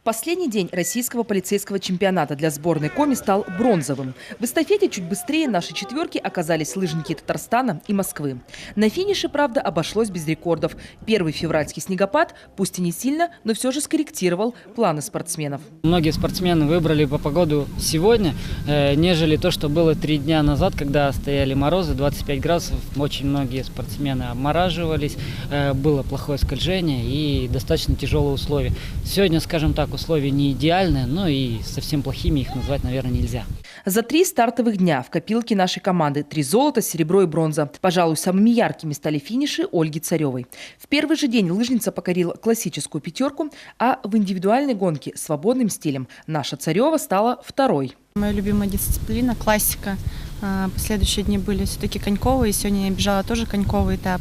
Последний день российского полицейского чемпионата для сборной Коми стал бронзовым. В эстафете чуть быстрее нашей четверки оказались лыжники Татарстана и Москвы. На финише, правда, обошлось без рекордов. Первый февральский снегопад, пусть и не сильно, но все же скорректировал планы спортсменов. Многие спортсмены выбрали по погоду сегодня, нежели то, что было 3 дня назад, когда стояли морозы, 25 градусов. Очень многие спортсмены обмораживались, было плохое скольжение и достаточно тяжелые условия. Сегодня, скажем так, условия не идеальные, но и совсем плохими их назвать, наверное, нельзя. За 3 стартовых дня в копилке нашей команды 3 золота, серебро и бронза. Пожалуй, самыми яркими стали финиши Ольги Царевой. В первый же день лыжница покорила классическую пятерку, а в индивидуальной гонке свободным стилем наша Царева стала второй. Моя любимая дисциплина – классика. Последующие дни были все-таки коньковые. Сегодня я бежала тоже коньковый этап.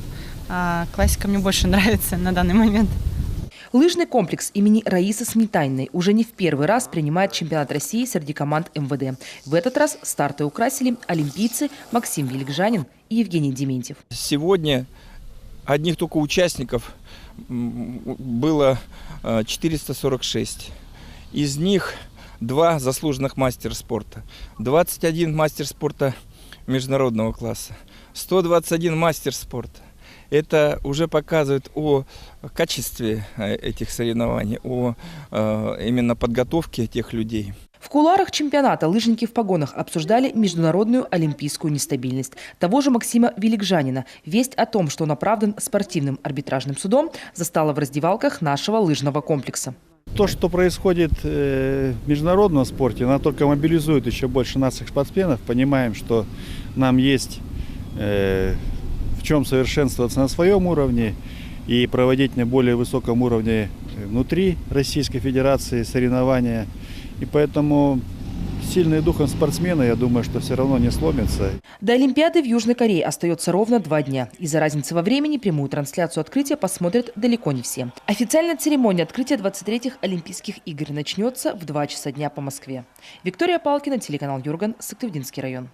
Классика мне больше нравится на данный момент. Лыжный комплекс имени Раисы Сметаниной уже не в первый раз принимает чемпионат России среди команд МВД. В этот раз старты украсили олимпийцы Максим Великжанин и Евгений Дементьев. Сегодня одних только участников было 446. Из них 2 заслуженных мастера спорта, 21 мастер спорта международного класса, 121 мастер спорта. Это уже показывает о качестве этих соревнований, о именно подготовке этих людей. В кулуарах чемпионата лыжники в погонах обсуждали международную олимпийскую нестабильность. Того же Максима Великжанина весть о том, что он оправдан спортивным арбитражным судом, застала в раздевалках нашего лыжного комплекса. То, что происходит в международном спорте, оно только мобилизует еще больше наших спортсменов. Понимаем, что нам есть в чем совершенствоваться на своем уровне и проводить на более высоком уровне внутри Российской Федерации соревнования. И поэтому сильные духом спортсмены, я думаю, что все равно не сломятся. До Олимпиады в Южной Корее остается ровно 2 дня. Из-за разницы во времени прямую трансляцию открытия посмотрят далеко не все. Официальная церемония открытия 23-х Олимпийских игр начнется в 2 часа дня по Москве. Виктория Палкина, телеканал Юрган, Сыктывдинский район.